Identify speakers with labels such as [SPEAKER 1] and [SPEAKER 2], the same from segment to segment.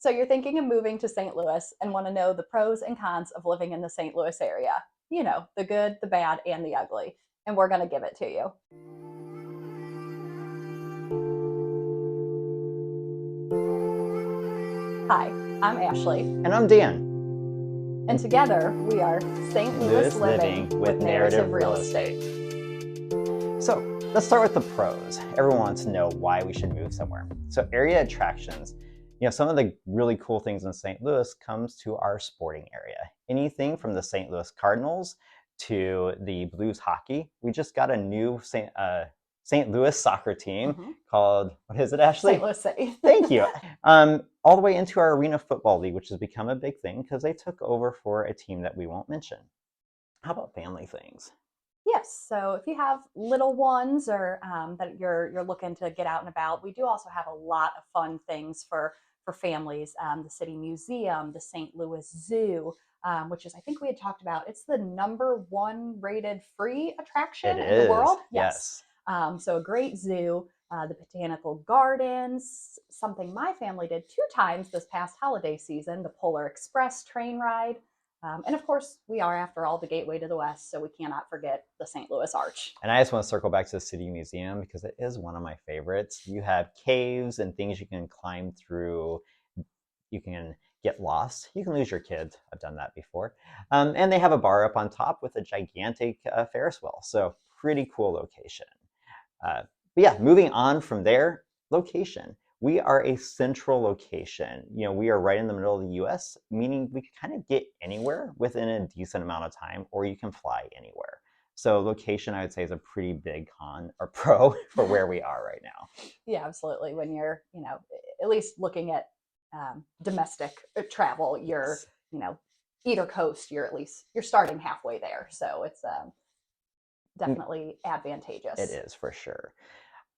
[SPEAKER 1] So you're thinking of moving to St. Louis and want to know the pros and cons of living in the St. Louis area. You know, the good, the bad, and the ugly. And we're going to give it to you. Hi, I'm Ashleigh.
[SPEAKER 2] And I'm Dan.
[SPEAKER 1] And together we are St. Louis Living with Narrative Real Estate.
[SPEAKER 2] So let's start with the pros. Everyone wants to know why we should move somewhere. So area attractions. Some of the really cool things in St. Louis comes to our sporting area. Anything from the St. Louis Cardinals to the Blues hockey. We just got a new St. Louis soccer team called, what is it, Ashleigh?
[SPEAKER 1] St. Louis City.
[SPEAKER 2] Thank you. All the way into our Arena Football League, which has become a big thing because they took over for a team that we won't mention. How about family things?
[SPEAKER 1] Yes, so if you have little ones or that you're looking to get out and about, we do also have a lot of fun things for families. The City Museum, the St. Louis Zoo, which is, I think we had talked about, it's the #1 rated free attraction in the world.
[SPEAKER 2] Yes.
[SPEAKER 1] So a great zoo, the Botanical Gardens, something my family did 2 times this past holiday season, the Polar Express train ride. And of course, we are, after all, the gateway to the West, so we cannot forget the St. Louis Arch.
[SPEAKER 2] And I just want to circle back to the City Museum because it is one of my favorites. You have caves and things you can climb through. You can get lost. You can lose your kids. I've done that before. And they have a bar up on top with a gigantic Ferris wheel. So pretty cool location. But yeah, moving on from there, location. We are a central location. We are right in the middle of the US, meaning we can kind of get anywhere within a decent amount of time, or you can fly anywhere. So location, I would say, is a pretty big con or pro for where we are right now.
[SPEAKER 1] Yeah, absolutely. When you're, at least looking at domestic travel, you're, either coast, you're starting halfway there. So it's definitely advantageous.
[SPEAKER 2] It is, for sure.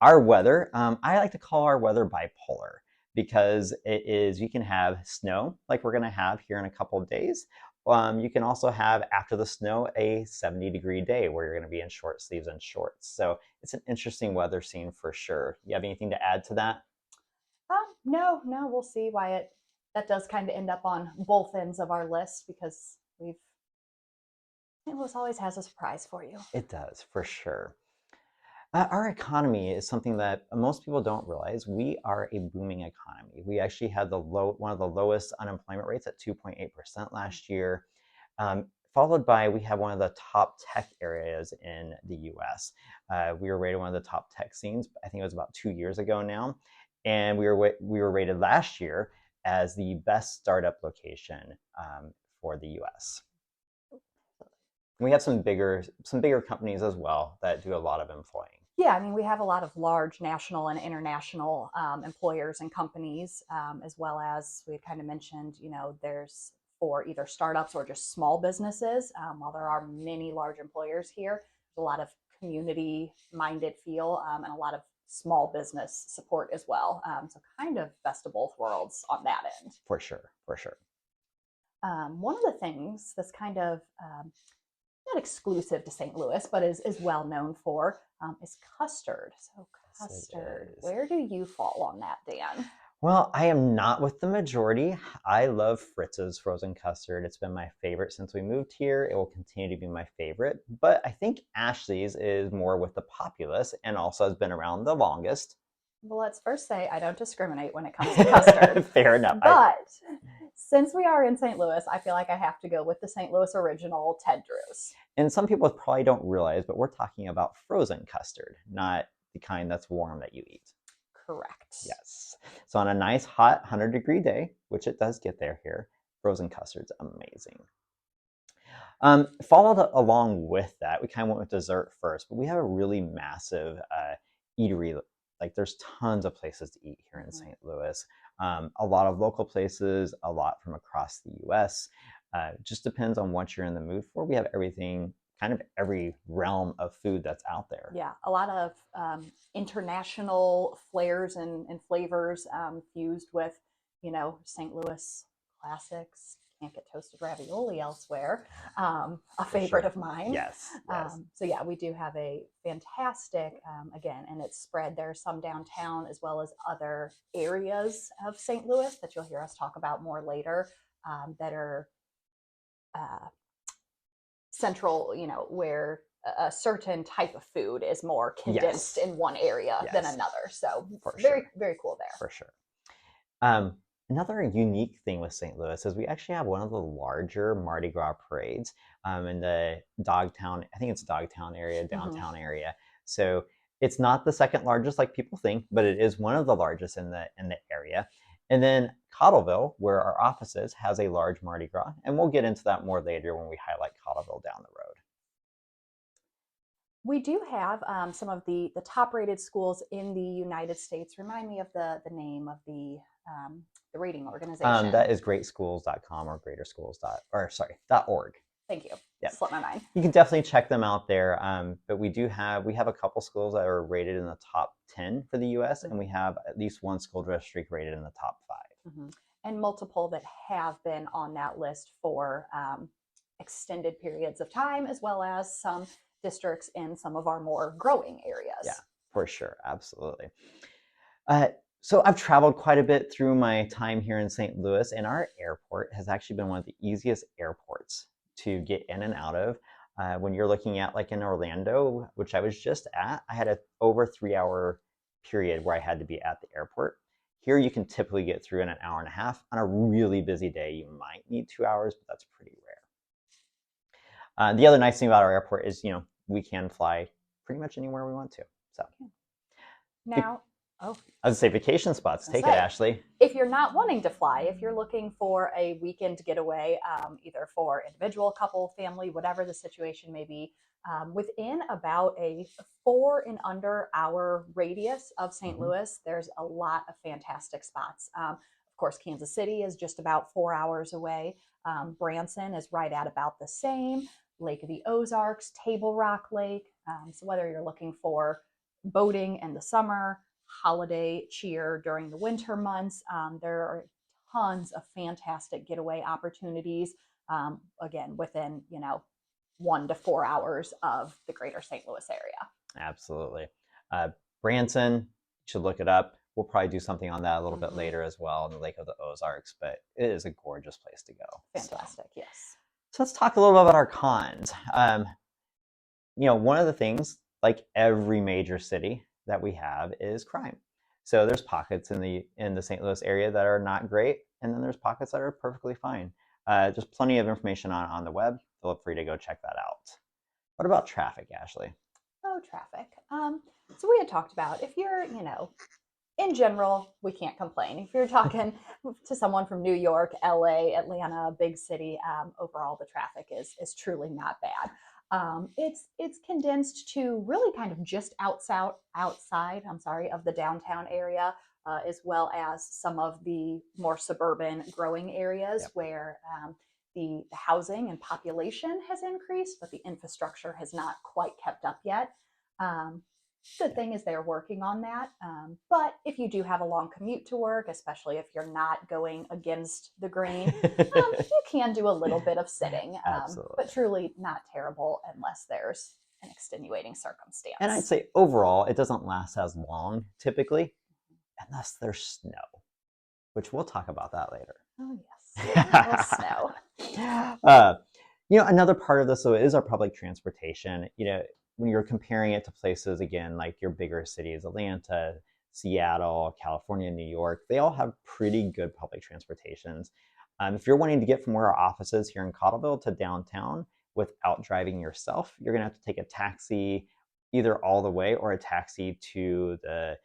[SPEAKER 2] Our weather, I like to call our weather bipolar because it is, you can have snow like we're going to have here in a couple of days. You can also have, after the snow, a 70-degree day where you're going to be in short sleeves and shorts. So it's an interesting weather scene for sure. You have anything to add to that?
[SPEAKER 1] No, we'll see why that does kind of end up on both ends of our list, because St. Louis always has a surprise for you.
[SPEAKER 2] It does, for sure. Our economy is something that most people don't realize. We are a booming economy. We actually had one of the lowest unemployment rates at 2.8% last year, followed by, we have one of the top tech areas in the US. We were rated one of the top tech scenes, I think it was about 2 years ago now. And we were rated last year as the best startup location for the US. We have some bigger companies as well that do a lot of employing.
[SPEAKER 1] Yeah, I mean, we have a lot of large national and international employers and companies, as well as we kind of mentioned, there's for either startups or just small businesses. While there are many large employers here, there's a lot of community-minded feel and a lot of small business support as well. So kind of best of both worlds on that end.
[SPEAKER 2] For sure.
[SPEAKER 1] One of the things that's kind of not exclusive to St. Louis, but is well known for, is custard. So custard, where do you fall on that, Dan?
[SPEAKER 2] Well, I am not with the majority. I love Fritz's frozen custard. It's been my favorite since we moved here. It will continue to be my favorite. But I think Ashleigh's is more with the populace and also has been around the longest.
[SPEAKER 1] Well, let's first say I don't discriminate when it comes to custard.
[SPEAKER 2] Fair enough.
[SPEAKER 1] But since we are in St. Louis, I feel like I have to go with the St. Louis original, Ted Drew's.
[SPEAKER 2] And some people probably don't realize, but we're talking about frozen custard, not the kind that's warm that you eat.
[SPEAKER 1] Correct.
[SPEAKER 2] Yes. So on a nice hot 100-degree day, which it does get there here, frozen custard's amazing. Followed along with that, we kind of went with dessert first, but we have a really massive eatery. Like, there's tons of places to eat here in St. Louis. A lot of local places, a lot from across the US. Just depends on what you're in the mood for. We have everything, kind of every realm of food that's out there.
[SPEAKER 1] Yeah, a lot of international flares and flavors fused with, St. Louis classics, can't get toasted ravioli elsewhere. A
[SPEAKER 2] For
[SPEAKER 1] favorite
[SPEAKER 2] sure.
[SPEAKER 1] of mine.
[SPEAKER 2] Yes, yes.
[SPEAKER 1] So yeah, we do have a fantastic, again, and it's spread. There's some downtown as well as other areas of St. Louis that you'll hear us talk about more later, that are uh, central, where a certain type of food is more condensed
[SPEAKER 2] Yes,
[SPEAKER 1] in one area than
[SPEAKER 2] yes,
[SPEAKER 1] another. So
[SPEAKER 2] for
[SPEAKER 1] very,
[SPEAKER 2] sure,
[SPEAKER 1] very cool there.
[SPEAKER 2] for sure. Um, Another unique thing with St. Louis is we actually have one of the larger Mardi Gras parades in the Dogtown, I think it's Dogtown area, downtown area. So it's not the second largest like people think, but it is one of the largest in the area. And then Cottleville, where our office is, has a large Mardi Gras, and we'll get into that more later when we highlight Cottleville down the road.
[SPEAKER 1] We do have some of the top rated schools in the United States. Remind me of the name of the rating organization.
[SPEAKER 2] That is greatschools.com or .org.
[SPEAKER 1] Thank you.
[SPEAKER 2] Yeah.
[SPEAKER 1] Slipped my mind.
[SPEAKER 2] You can definitely check them out there. But we have a couple schools that are rated in the top 10 for the U.S. and we have at least one school district rated in the top 5.
[SPEAKER 1] And multiple that have been on that list for extended periods of time, as well as some districts in some of our more growing areas.
[SPEAKER 2] Yeah, for sure. Absolutely. So I've traveled quite a bit through my time here in St. Louis, and our airport has actually been one of the easiest airports to get in and out of. When you're looking at like in Orlando, which I was just at, I had an over 3-hour period where I had to be at the airport. Here you can typically get through in an hour and a half. On a really busy day, you might need 2 hours, but that's pretty rare. The other nice thing about our airport is, we can fly pretty much anywhere we want to. So
[SPEAKER 1] now,
[SPEAKER 2] I was gonna say vacation spots. Take it, Ashleigh.
[SPEAKER 1] If you're not wanting to fly, if you're looking for a weekend getaway, either for individual, couple, family, whatever the situation may be, within about a 4 and under hour radius of St. Louis, there's a lot of fantastic spots. Of course, Kansas City is just about 4 hours away. Branson is right at about the same. Lake of the Ozarks, Table Rock Lake. So whether you're looking for boating in the summer, holiday cheer during the winter months, there are tons of fantastic getaway opportunities. Again, within 1 to 4 hours of the greater St. Louis area.
[SPEAKER 2] Absolutely. Branson, you should look it up. We'll probably do something on that a little bit later as well in the Lake of the Ozarks, but it is a gorgeous place to go.
[SPEAKER 1] Fantastic, yes.
[SPEAKER 2] So let's talk a little bit about our cons. One of the things, like every major city that we have, is crime. So there's pockets in the St. Louis area that are not great, and then there's pockets that are perfectly fine. There's plenty of information on the web. Feel free to go check that out. What about traffic, Ashleigh?
[SPEAKER 1] Oh, traffic. So we had talked about if you're, in general, we can't complain. If you're talking to someone from New York, LA, Atlanta, big city, overall the traffic is truly not bad. It's condensed to really kind of just outside of the downtown area, as well as some of the more suburban growing areas where the housing and population has increased, but the infrastructure has not quite kept up yet. Good thing is they're working on that. But if you do have a long commute to work, especially if you're not going against the grain, you can do a little bit of sitting. But truly not terrible unless there's an extenuating circumstance.
[SPEAKER 2] And I'd say overall, it doesn't last as long typically, unless there's snow, which we'll talk about that later.
[SPEAKER 1] Oh, yes. Snow.
[SPEAKER 2] Another part of this, though, is our public transportation. When you're comparing it to places, again, like your bigger cities, Atlanta, Seattle, California, New York, they all have pretty good public transportations. If you're wanting to get from where our office is here in Cottleville to downtown without driving yourself, you're going to have to take a taxi either all the way or a taxi to the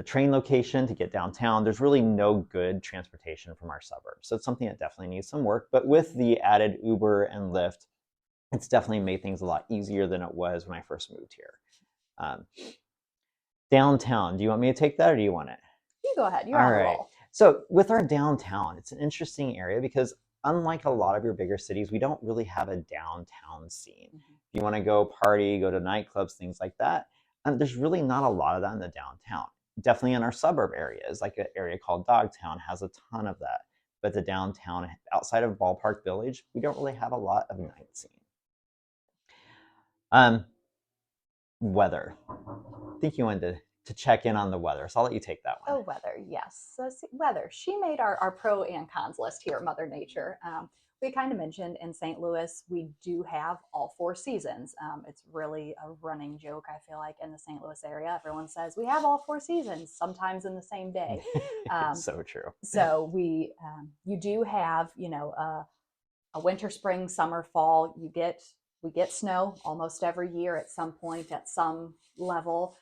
[SPEAKER 2] train location to get downtown. There's really no good transportation from our suburbs. So it's something that definitely needs some work. But with the added Uber and Lyft, it's definitely made things a lot easier than it was when I first moved here. Downtown, do you want me to take that or do you want it?
[SPEAKER 1] You go ahead. You're on a roll.
[SPEAKER 2] So with our downtown, it's an interesting area because unlike a lot of your bigger cities, we don't really have a downtown scene. If you want to go party, go to nightclubs, things like that, there's really not a lot of that in the downtown. Definitely in our suburb areas, like an area called Dogtown has a ton of that. but the downtown outside of Ballpark Village, we don't really have a lot of night scene. Weather. I think you wanted to check in on the weather, so I'll let you take that one.
[SPEAKER 1] Oh, weather, yes. So weather. She made our pro and cons list here at Mother Nature. We kind of mentioned in St. Louis, we do have all 4 seasons. It's really a running joke, I feel like, in the St. Louis area. Everyone says we have all 4 seasons, sometimes in the same day.
[SPEAKER 2] So true.
[SPEAKER 1] So you do have, a winter, spring, summer, fall. We get snow almost every year at some point, at some level.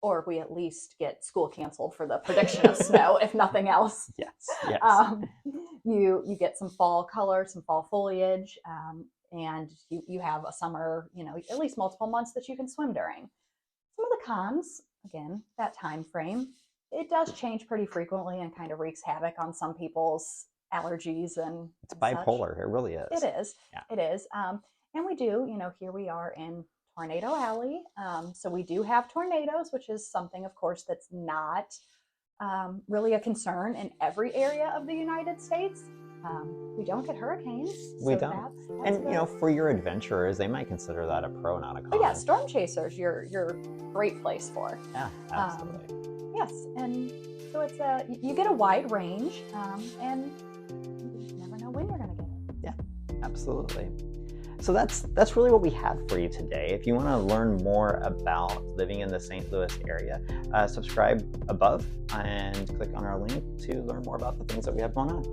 [SPEAKER 1] Or we at least get school canceled for the prediction of snow, if nothing else.
[SPEAKER 2] Yes, yes.
[SPEAKER 1] You get some fall color, some fall foliage, and you have a summer, at least multiple months that you can swim during. Some of the cons, again, that time frame, it does change pretty frequently and kind of wreaks havoc on some people's allergies and
[SPEAKER 2] it's bipolar. Such. It really is.
[SPEAKER 1] It is. Yeah. It is. And we do, here we are in Tornado Alley. So we do have tornadoes, which is something, of course, that's not really a concern in every area of the United States. We don't get hurricanes.
[SPEAKER 2] We don't. That's and for your adventurers, they might consider that a pro, not a con.
[SPEAKER 1] But yeah, storm chasers, you're a great place for.
[SPEAKER 2] Yeah, absolutely.
[SPEAKER 1] Yes, and so it's you get a wide range, and you never know when you're going to get it.
[SPEAKER 2] Yeah, absolutely. So that's really what we have for you today. If you want to learn more about living in the St. Louis area, subscribe above and click on our link to learn more about the things that we have going on.